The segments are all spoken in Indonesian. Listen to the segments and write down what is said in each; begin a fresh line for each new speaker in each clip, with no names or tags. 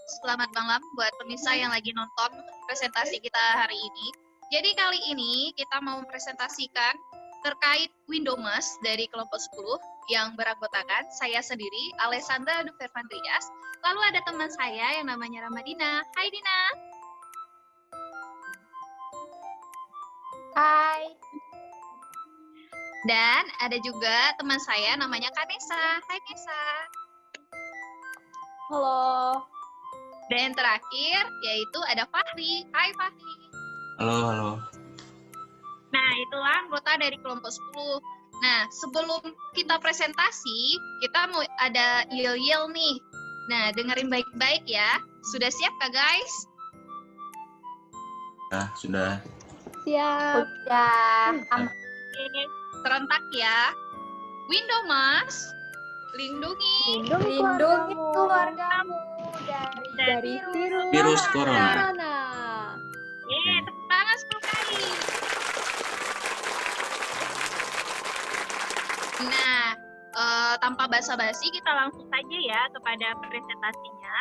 selamat malam buat pemirsa yang lagi nonton presentasi kita hari ini. Jadi kali ini kita mau mempresentasikan terkait Windows dari kelompok 10 yang beranggotakan saya sendiri, Alessandra Dufervandrias. Lalu ada teman saya yang namanya Ramadina. Hai Dina.
Hai.
Dan ada juga teman saya namanya Kanesa. Hai Nesa.
Halo.
Dan terakhir yaitu ada Fahri. Hai Fahri.
Halo.
Nah, itulah anggota dari kelompok 10. Nah, sebelum kita presentasi, kita mau ada yel-yel nih. Nah, dengerin baik-baik ya. Sudah siap kah guys?
Sudah.
Siap. Udah.
Oke, serentak ya. Windows, lindungi
keluargamu dari
virus corona.
Tepuk tangan 10 kali. Nah, tanpa basa-basi kita langsung saja ya kepada presentasinya.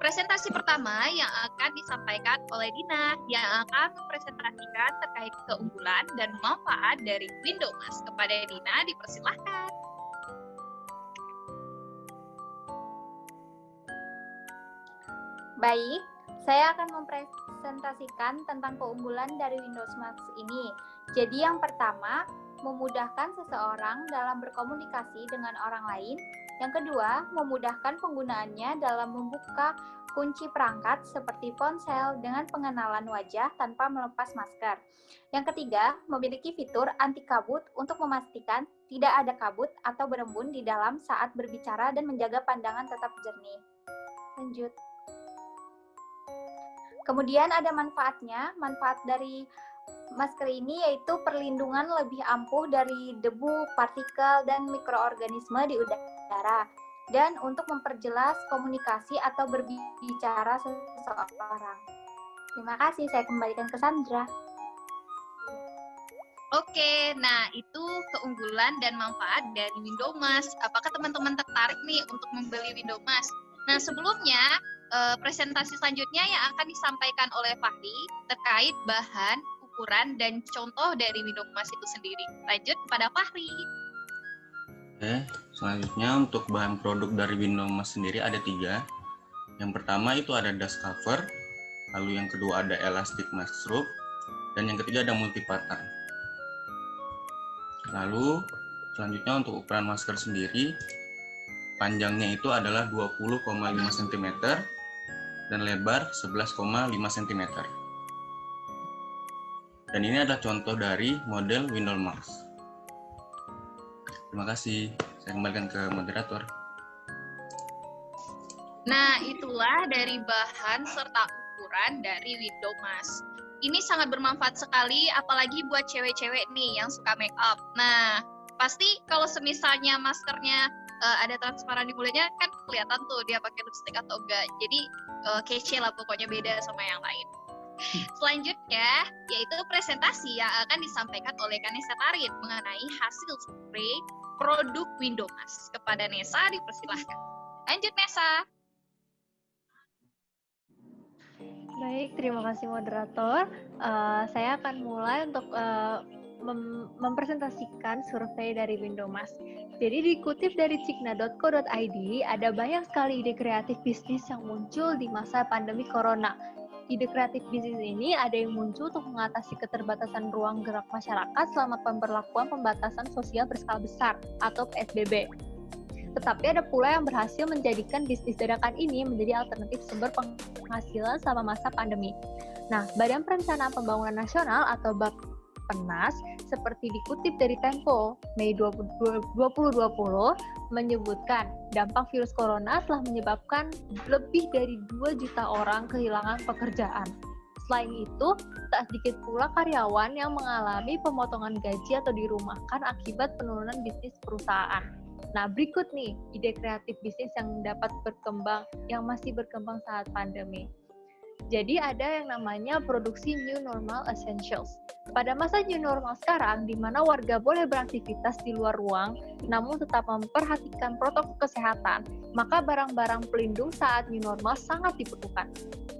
Presentasi pertama yang akan disampaikan oleh Dina yang akan mempresentasikan terkait keunggulan dan manfaat dari Windows. Kepada Dina dipersilahkan.
Baik, saya akan mempresentasikan tentang keunggulan dari Windows Max ini. Jadi yang pertama, memudahkan seseorang dalam berkomunikasi dengan orang lain. Yang kedua, memudahkan penggunaannya dalam membuka kunci perangkat seperti ponsel dengan pengenalan wajah tanpa melepas masker. Yang ketiga, memiliki fitur anti kabut untuk memastikan tidak ada kabut atau berembun di dalam saat berbicara dan menjaga pandangan tetap jernih. Lanjut. Kemudian ada manfaatnya. Manfaat dari masker ini yaitu perlindungan lebih ampuh dari debu, partikel, dan mikroorganisme di udara. Dan untuk memperjelas komunikasi atau berbicara seseorang. Terima kasih, saya kembalikan ke Sandra.
Oke, nah itu keunggulan dan manfaat dari Windows. Apakah teman-teman tertarik nih untuk membeli Windows? Nah, sebelumnya presentasi selanjutnya yang akan disampaikan oleh Fahri terkait bahan, ukuran, dan contoh dari Windows itu sendiri. Lanjut kepada Fahri.
Oke, selanjutnya untuk bahan produk dari Windows sendiri ada 3. Yang pertama itu ada dust cover, lalu yang kedua ada elastic mask strip, dan yang ketiga ada multi pattern. Lalu selanjutnya untuk ukuran masker sendiri, panjangnya itu adalah 20,5 cm dan lebar 11,5 cm. Dan ini adalah contoh dari model Windows Max. Terima kasih. Saya kembalikan ke moderator.
Nah, itulah dari bahan serta ukuran dari Windows Max. Ini sangat bermanfaat sekali, apalagi buat cewek-cewek nih yang suka make up. Nah, pasti kalau semisalnya maskernya ada transparan di mulutnya, kan kelihatan tuh dia pakai lipstick atau enggak. Jadi kece lah pokoknya, beda sama yang lain. Selanjutnya, yaitu presentasi yang akan disampaikan oleh Kanesa Tarin mengenai hasil survei produk Windows. Kepada Nesa dipersilahkan. Lanjut Nesa.
Baik, terima kasih moderator. Saya akan mulai untuk mempresentasikan survei dari Windows. Jadi dikutip dari cigna.co.id, ada banyak sekali ide kreatif bisnis yang muncul di masa pandemi corona. Ide kreatif bisnis ini ada yang muncul untuk mengatasi keterbatasan ruang gerak masyarakat selama pemberlakuan pembatasan sosial berskala besar atau PSBB. Tetapi ada pula yang berhasil menjadikan bisnis dadakan ini menjadi alternatif sumber penghasilan selama masa pandemi. Nah, Badan Perencanaan Pembangunan Nasional atau Bappenas seperti dikutip dari Tempo Mei 2020 menyebutkan dampak virus corona telah menyebabkan lebih dari 2 juta orang kehilangan pekerjaan. Selain itu, tak sedikit pula karyawan yang mengalami pemotongan gaji atau dirumahkan akibat penurunan bisnis perusahaan. Nah, berikut nih ide kreatif bisnis yang dapat berkembang, yang masih berkembang saat pandemi. Jadi ada yang namanya produksi new normal essentials. Pada masa new normal sekarang, di mana warga boleh beraktivitas di luar ruang, namun tetap memperhatikan protokol kesehatan, maka barang-barang pelindung saat new normal sangat dibutuhkan.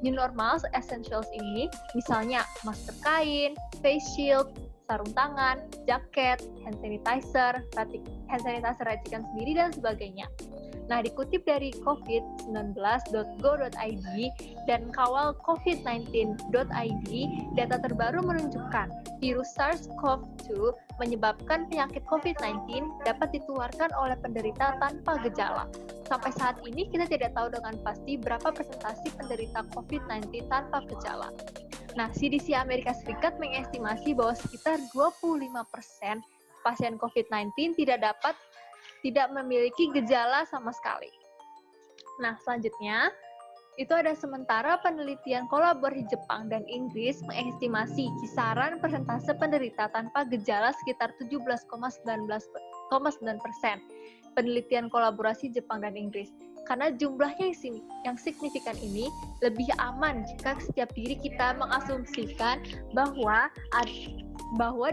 New normal essentials ini misalnya masker kain, face shield, sarung tangan, jaket, hand sanitizer racikan sendiri, dan sebagainya. Nah, dikutip dari covid19.go.id dan kawalcovid19.id, data terbaru menunjukkan virus SARS-CoV-2 menyebabkan penyakit COVID-19 dapat ditularkan oleh penderita tanpa gejala. Sampai saat ini kita tidak tahu dengan pasti berapa persentase penderita COVID-19 tanpa gejala. Nah, CDC Amerika Serikat mengestimasi bahwa sekitar 25% pasien COVID-19 tidak memiliki gejala sama sekali. Nah, selanjutnya, itu ada sementara penelitian kolaborasi Jepang dan Inggris mengestimasi kisaran persentase penderita tanpa gejala sekitar 17,9%. Penelitian kolaborasi Jepang dan Inggris. Karena jumlahnya yang signifikan ini lebih aman jika setiap diri kita mengasumsikan bahwa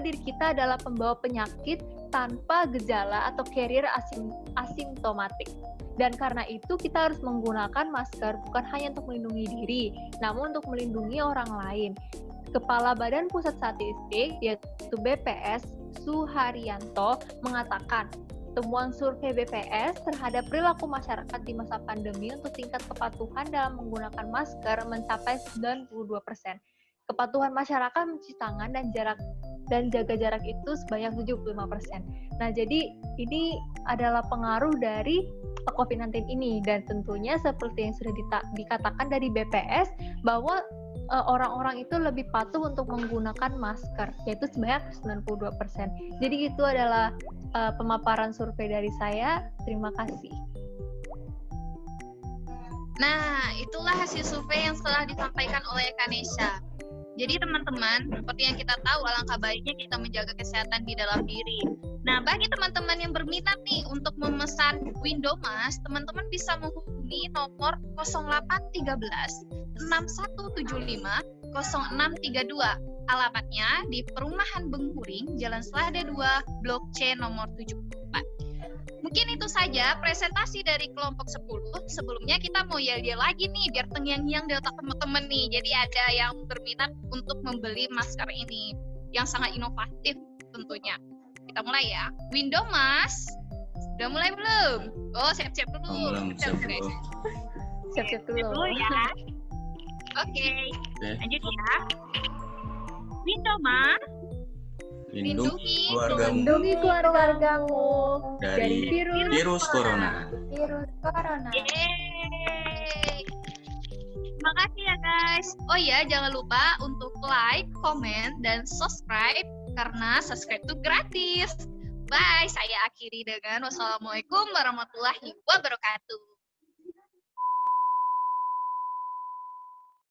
diri kita adalah pembawa penyakit tanpa gejala atau carrier asimptomatik. Dan karena itu kita harus menggunakan masker bukan hanya untuk melindungi diri, namun untuk melindungi orang lain. Kepala Badan Pusat Statistik, yaitu BPS, Suharyanto, mengatakan, temuan survei BPS terhadap perilaku masyarakat di masa pandemi untuk tingkat kepatuhan dalam menggunakan masker mencapai 92%. Kepatuhan masyarakat mencuci tangan dan jaga jarak itu sebanyak 75%. Nah, jadi ini adalah pengaruh dari COVID-19 ini, dan tentunya seperti yang sudah dikatakan dari BPS bahwa orang-orang itu lebih patuh untuk menggunakan masker, yaitu sebanyak 92%. Jadi itu adalah pemaparan survei dari saya. Terima kasih.
Nah, itulah hasil survei yang telah disampaikan oleh Kanesha. Jadi teman-teman, seperti yang kita tahu, alangkah baiknya kita menjaga kesehatan di dalam diri. Nah, bagi teman-teman yang berminat nih untuk memesan Windomas, teman-teman bisa menghubungi nomor 0813 6175 0632. Alamatnya di Perumahan Bengkuring, Jalan Selada 2, Blok C nomor 74. Mungkin itu saja presentasi dari kelompok 10. Sebelumnya kita mau yel-yel lagi nih biar terngiang-ngiang di otak teman-teman nih. Jadi ada yang berminat untuk membeli masker ini yang sangat inovatif tentunya. Kita mulai ya. Windomas, udah mulai belum? Oh, siap-siap dulu.
Belum, siap dulu.
Siap-siap dulu
ya. Oke. Lanjut ya. Windomas,
Lindungi
keluargamu
dari virus corona.
Yeay. Terima kasih ya guys. Oh ya, jangan lupa untuk like, comment, dan subscribe karena subscribe itu gratis. Bye, saya akhiri dengan wassalamualaikum warahmatullahi wabarakatuh.